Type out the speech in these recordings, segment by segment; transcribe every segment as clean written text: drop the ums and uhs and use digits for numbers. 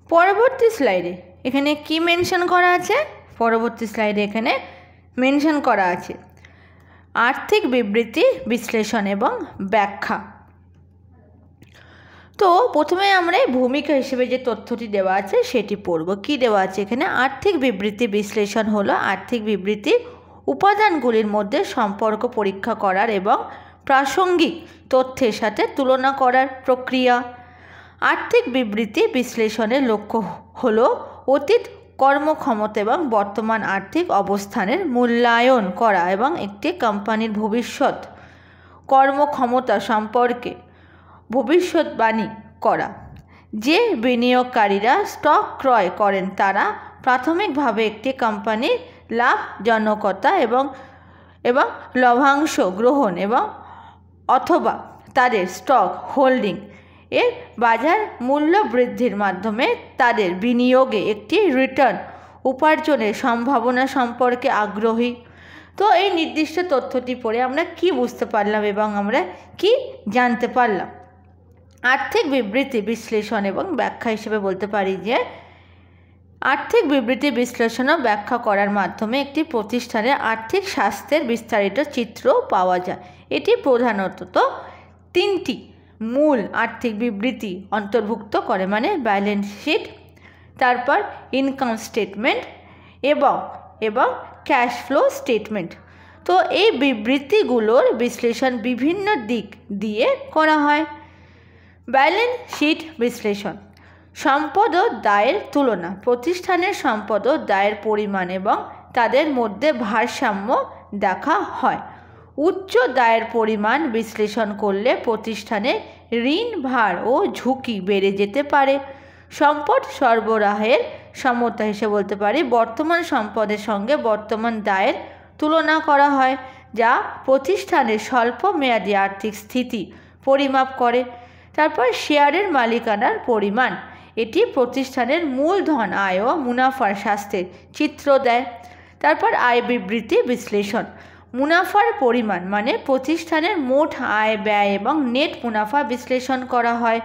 পরবর্তী স্লাইডে এখানে কি মেনশন করা আছে? পরবর্তী স্লাইডে এখানে মেনশন করা আছে আর্থিক বিবৃতি বিশ্লেষণ এবং ব্যাখ্যা। তো প্রথমে আমরা ভূমিকা হিসেবে যে তথ্যটি দেওয়া আছে সেটি পড়ব। কি দেওয়া আছে এখানে? আর্থিক বিবৃতি বিশ্লেষণ হলো আর্থিক বিবৃতি উপাদানগুলির মধ্যে সম্পর্ক পরীক্ষা করার এবং প্রাসঙ্গিক তথ্যের সাথে তুলনা করার প্রক্রিয়া। আর্থিক বিবৃতি বিশ্লেষণের লক্ষ্য হলো অতীত কর্মক্ষমতা এবং বর্তমান আর্থিক অবস্থানের মূল্যায়ন করা এবং একটি কোম্পানির ভবিষ্যৎ কর্মক্ষমতা সম্পর্কে ভবিষ্যৎবাণী করা। যে বিনিয়োগকারীরা স্টক ক্রয় করেন তারা প্রাথমিকভাবে একটি কোম্পানির লাভজনকতা এবং লভ্যাংশ গ্রহণ এবং অথবা তাদের স্টক হোল্ডিং এর বাজার মূল্য বৃদ্ধির মাধ্যমে তাদের বিনিয়োগে একটি রিটার্ন উপার্জনের সম্ভাবনা সম্পর্কে আগ্রহী। তো এই নির্দিষ্ট তথ্যটি পড়ে আমরা কি বুঝতে পারলাম এবং আমরা কি জানতে পারলাম? আর্থিক বিবৃতি বিশ্লেষণ এবং ব্যাখ্যা হিসেবে বলতে পারি যে আর্থিক বিবৃতি বিশ্লেষণ ও ব্যাখ্যা করার মাধ্যমে একটি প্রতিষ্ঠানের আর্থিক স্বাস্থ্যের বিস্তারিত চিত্র পাওয়া যায়। এটি প্রধানত তিনটি মূল আর্থিক বিবৃতি অন্তর্ভুক্ত করে, মানে ব্যালেন্স শিট, তারপর ইনকাম স্টেটমেন্ট এবং ক্যাশ ফ্লো স্টেটমেন্ট। তো এই বিবৃতিগুলোর বিশ্লেষণ বিভিন্ন দিক দিয়ে করা হয়। ব্যালেন্স শিট বিশ্লেষণ: সম্পদ ও দায়ের তুলনা। প্রতিষ্ঠানের সম্পদ ও দায়ের পরিমাণ এবং তাদের মধ্যে ভারসাম্য দেখা হয়। উচ্চ দায়ের পরিমাণ বিশ্লেষণ করলে প্রতিষ্ঠানের ঋণ ভার ও ঝুঁকি বেড়ে যেতে পারে। সম্পদ সরবরাহের সমতা হিসেবে বলতে পারি বর্তমান সম্পদের সঙ্গে বর্তমান দায়ের তুলনা করা হয়, যা প্রতিষ্ঠানের স্বল্প মেয়াদী আর্থিক স্থিতি পরিমাপ করে। তারপর শেয়ারের মালিকানার পরিমাণ, এটি প্রতিষ্ঠানের মূলধন, আয় ও মুনাফার স্বাস্থ্যের চিত্র দেয়। তারপর আয় বিবৃতি বিশ্লেষণ: মুনাফার পরিমাণ মানে প্রতিষ্ঠানের মোট আয় ব্যয় এবং নেট মুনাফা বিশ্লেষণ করা হয়।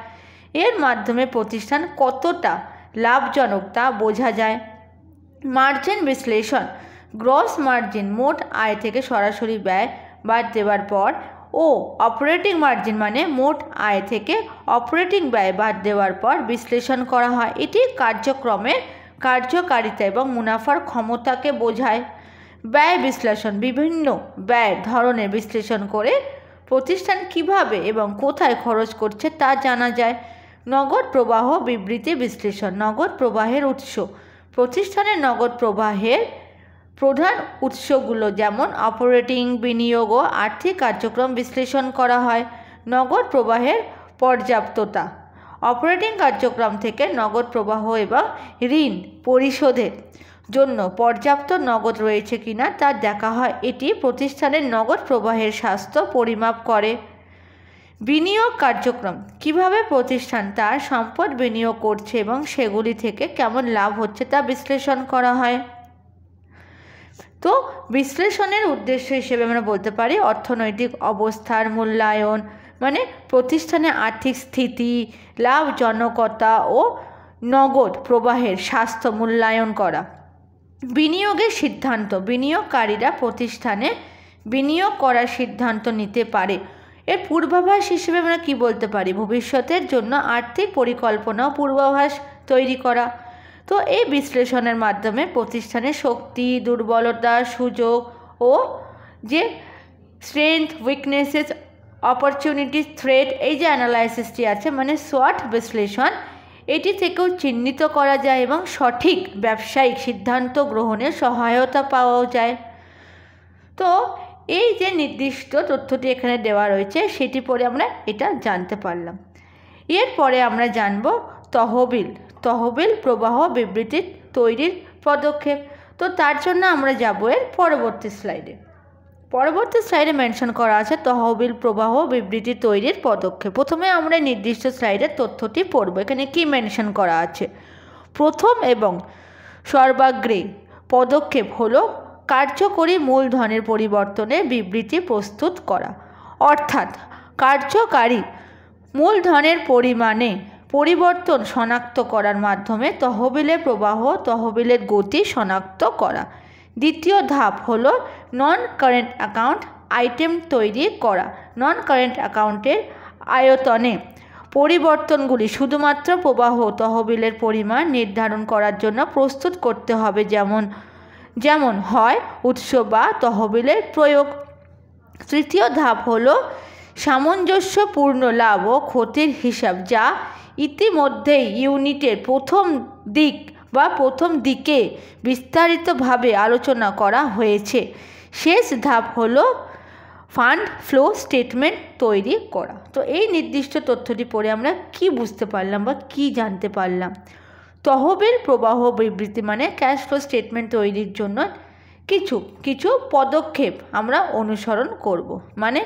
এর মাধ্যমে প্রতিষ্ঠান কতটা লাভজনক তা বোঝা যায়। মার্জিন বিশ্লেষণ: গ্রস মার্জিন মোট আয় থেকে সরাসরি ব্যয় বাদ দেওয়ার পর ও অপারেটিং মার্জিন মানে মোট আয় থেকে অপারেটিং ব্যয় বাদ দেওয়ার পর বিশ্লেষণ করা হয়। এটি কার্যক্রমের কার্যকারিতা এবং মুনাফার ক্ষমতাকে বোঝায়। ব্যয় বিশ্লেষণ: বিভিন্ন ব্যয়ের ধরনের বিশ্লেষণ করে প্রতিষ্ঠান কিভাবে এবং কোথায় খরচ করছে তা জানা যায়। নগদ প্রবাহ বিবৃতি বিশ্লেষণ: নগদ প্রবাহের উৎস। প্রতিষ্ঠানের নগদ প্রবাহের প্রধান উৎসগুলো যেমন অপারেটিং, বিনিয়োগ ও আর্থিক কার্যক্রম বিশ্লেষণ করা হয়। নগদ প্রবাহের পর্যাপ্ততা: অপারেটিং কার্যক্রম থেকে নগদ প্রবাহ এবং ঋণ পরিশোধের জন্য পর্যাপ্ত নগদ রয়েছে কিনা তা দেখা হয়। এটি প্রতিষ্ঠানের নগদ প্রবাহের স্বাস্থ্য পরিমাপ করে। বিনিয়োগ কার্যক্রম: কিভাবে প্রতিষ্ঠান তার সম্পদ বিনিয়োগ করছে এবং সেগুলি থেকে কেমন লাভ হচ্ছে তা বিশ্লেষণ করা হয়। তো বিশ্লেষণের উদ্দেশ্য হিসেবে আমরা বলতে পারি অর্থনৈতিক অবস্থার মূল্যায়ন, মানে প্রতিষ্ঠানের আর্থিক স্থিতি, লাভজনকতা ও নগদ প্রবাহের স্বাস্থ্য মূল্যায়ন করা। বিনিয়োগের সিদ্ধান্ত: বিনিয়োগকারীরা প্রতিষ্ঠানে বিনিয়োগ করার সিদ্ধান্ত নিতে পারে। এর পূর্বাভাস হিসেবে আমরা কি বলতে পারি? ভবিষ্যতের জন্য আর্থিক পরিকল্পনা ও পূর্বাভাস তৈরি করা। তো এই বিশ্লেষণের মাধ্যমে প্রতিষ্ঠানের শক্তি, দুর্বলতা, সুযোগ ও যে স্ট্রেংথ, উইকনেসেস, অপরচুনিটি, থ্রেট, এই যে অ্যানালাইসিসটি আছে মানে SWOT বিশ্লেষণ, এটি থেকেও চিহ্নিত করা যায় এবং সঠিক ব্যবসায়িক সিদ্ধান্ত গ্রহণে সহায়তা পাওয়াও যায়। তো এই যে নির্দিষ্ট তথ্যটি এখানে দেওয়া রয়েছে সেটি পরে আমরা এটা জানতে পারলাম। এরপরে আমরা জানব তহবিল প্রবাহ বিবৃতি তৈরির পদক্ষেপ। তো তার জন্য আমরা যাব এর পরবর্তী স্লাইডে মেনশন করা আছে তহবিল প্রবাহ বিবৃতি তৈরির পদক্ষেপ। প্রথমে আমরা নির্দিষ্ট স্লাইডের তথ্যটি পড়ব। এখানে কি মেনশন করা আছে? প্রথম এবং সর্বাগ্রে পদক্ষেপ হলো কার্যকরী মূলধনের পরিবর্তনের বিবৃতি প্রস্তুত করা, অর্থাৎ কার্যকারী মূলধনের পরিমাণে পরিবর্তন শনাক্ত করার মাধ্যমে তহবিলের প্রবাহ তহবিলের গতি শনাক্ত করা। দ্বিতীয় ধাপ হলো নন কারেন্ট অ্যাকাউন্ট আইটেম তৈরি করা। নন কারেন্ট অ্যাকাউন্টের আয়তনে পরিবর্তনগুলি শুধুমাত্র প্রবাহ তহবিলের পরিমাণ নির্ধারণ করার জন্য প্রস্তুত করতে হবে, যেমন হয় উৎস বা তহবিলের প্রয়োগ। তৃতীয় ধাপ হলো সামঞ্জস্যপূর্ণ লাভ ও ক্ষতির হিসাব, যা ইতিমধ্যেই ইউনিটের প্রথম দিকে বিস্তারিতভাবে আলোচনা করা হয়েছে। শেষ ধাপ হলো ফান্ড ফ্লো স্টেটমেন্ট তৈরি করা। তো এই নির্দিষ্ট তথ্যটি পড়ে আমরা কি বুঝতে পারলাম বা কি জানতে পারলাম? তহবিল প্রবাহ বিবৃতি মানে ক্যাশ ফ্লো স্টেটমেন্ট তৈরির জন্য কিছু পদক্ষেপ আমরা অনুসরণ করব, মানে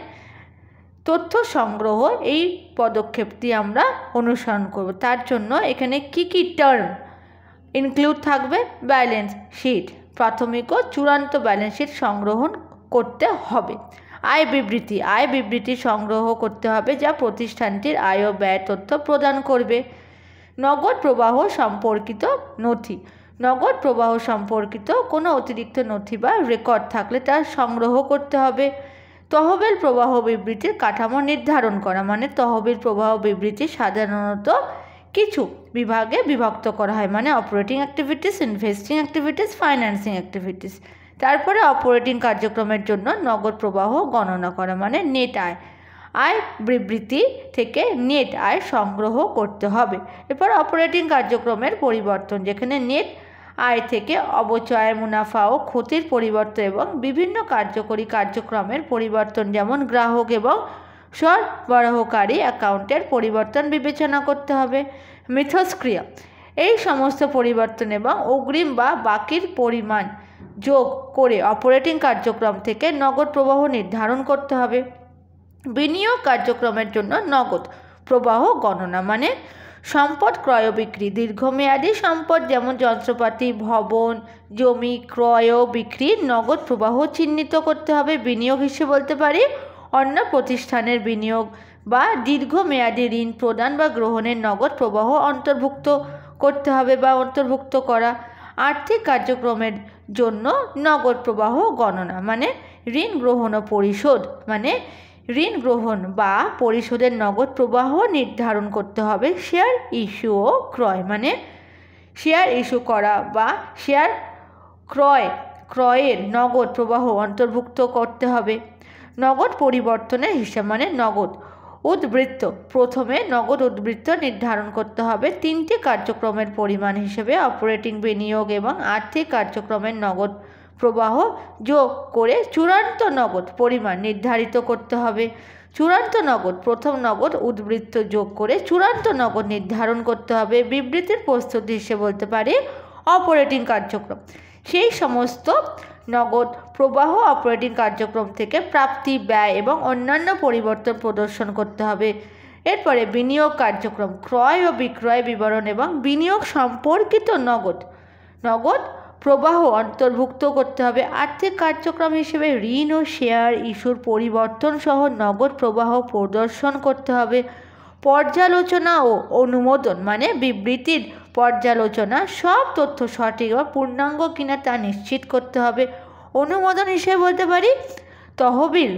তথ্য সংগ্রহ, এই পদক্ষেপটি আমরা অনুসরণ করব। তার জন্য এখানে কি টার্ম ইনক্লুড থাকবে? ব্যালেন্স শিট, প্রাথমিক ও চূড়ান্ত ব্যালেন্স শিট সংগ্রহ করতে হবে। আয় বিবৃতি সংগ্রহ করতে হবে, যা প্রতিষ্ঠানটির আয় ও ব্যয় তথ্য প্রদান করবে। নগদ প্রবাহ সম্পর্কিত কোনো অতিরিক্ত নথি বা রেকর্ড থাকলে তা সংগ্রহ করতে হবে। তহবিল প্রবাহ বিবৃতির কাঠামো নির্ধারণ করা, মানে তহবিল প্রবাহ বিবৃতি সাধারণত কিছু বিভাগে বিভক্ত করা হয়, মানে operating activities, investing activities, financing activities. তারপরে অপারেটিং কার্যক্রমের জন্য নগদ প্রবাহ গণনা করা, মানে নেট আয় বিবৃতি থেকে নেট আয় সংগ্রহ করতে হবে। এরপর অপারেটিং কার্যক্রমের পরিবর্তন, যেখানে নেট আয় থেকে অবচয়, মুনাফা ও ক্ষতির পরিবর্তন এবং বিভিন্ন কার্যকরী কার্যক্রমের পরিবর্তন, যেমন গ্রাহক এবং সরবরাহকারী অ্যাকাউন্টের পরিবর্তন বিবেচনা করতে হবে। মিথস্ক্রিয়া, এই সমস্ত পরিবর্তন এবং অগ্রিম বা বাকির পরিমাণ যোগ করে অপারেটিং কার্যক্রম থেকে নগদ প্রবাহ নির্ধারণ করতে হবে। বিনিয়োগ কার্যক্রমের জন্য নগদ প্রবাহ গণনা, মানে সম্পদ ক্রয় বিক্রি, দীর্ঘমেয়াদী সম্পদ যেমন যন্ত্রপাতি, ভবন, জমি ক্রয় ও বিক্রির নগদ প্রবাহ চিহ্নিত করতে হবে। বিনিয়োগ হিসেবে বলতে পারি অন্য প্রতিষ্ঠানের বিনিয়োগ বা দীর্ঘমেয়াদী ঋণ প্রদান বা গ্রহণের নগদ প্রবাহ অন্তর্ভুক্ত করতে হবে বা অন্তর্ভুক্ত করা। আর্থিক কার্যক্রমের জন্য নগদ প্রবাহ গণনা, মানে ঋণ গ্রহণ ও পরিশোধ, মানে ঋণ গ্রহণ বা পরিশোধের নগদ প্রবাহ নির্ধারণ করতে হবে। শেয়ার ইস্যু ও ক্রয়, মানে শেয়ার ইস্যু করা বা শেয়ার ক্রয়ের নগদ প্রবাহ অন্তর্ভুক্ত করতে হবে। নগদ পরিবর্তনের হিসাব, মানে নগদ উদ্বৃত্ত, প্রথমে নগদ উদ্বৃত্ত নির্ধারণ করতে হবে। তিনটি কার্যক্রমের পরিমাণ হিসেবে অপারেটিং, বিনিয়োগ এবং আর্থিক কার্যক্রমের নগদ প্রবাহ যোগ করে চূড়ান্ত নগদ পরিমাণ নির্ধারিত করতে হবে। চূড়ান্ত নগদ, প্রথম নগদ উদ্বৃত্ত যোগ করে চূড়ান্ত নগদ নির্ধারণ করতে হবে। বিবৃতির প্রস্তুতি হিসেবে বলতে পারি অপারেটিং কার্যক্রম, সেই সমস্ত নগদ প্রবাহ অপারেটিং কার্যক্রম থেকে প্রাপ্তি, ব্যয় এবং অন্যান্য পরিবর্তন প্রদর্শন করতে হবে। এরপরে বিনিয়োগ কার্যক্রম, ক্রয় ও বিক্রয় বিবরণ এবং বিনিয়োগ সম্পর্কিত নগদ প্রবাহ অন্তর্ভুক্ত করতে হবে। আর্থিক কার্যক্রম হিসেবে ঋণ ও শেয়ার ইস্যুর পরিবর্তন সহ নগদ প্রবাহ প্রদর্শন করতে হবে। পর্যালোচনা ও অনুমোদন, মানে বিবৃতির পর্যালোচনা, সব তথ্য সঠিক বা পূর্ণাঙ্গ কিনা তা নিশ্চিত করতে হবে। অনুমোদন হিসেবে বলতে পারি তহবিল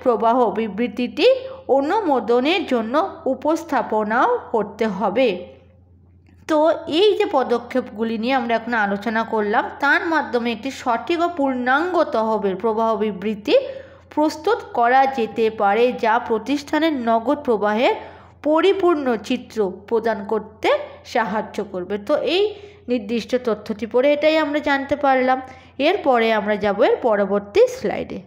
প্রবাহ বিবৃতিটি অনুমোদনের জন্য উপস্থাপনাও করতে হবে। তো এই যে পদক্ষেপগুলি নিয়ে আমরা এখন আলোচনা করলাম, তার মাধ্যমে একটি সঠিক ও পূর্ণাঙ্গ তহবিল প্রবাহ বিবৃতি প্রস্তুত করা যেতে পারে, যা প্রতিষ্ঠানের নগদ প্রবাহের পরিপূর্ণ চিত্র প্রদান করতে সাহায্য করবে। তো এই নির্দিষ্ট তথ্যটি পড়ে এটাই আমরা জানতে পারলাম। এরপরে আমরা যাব এর পরবর্তী স্লাইডে।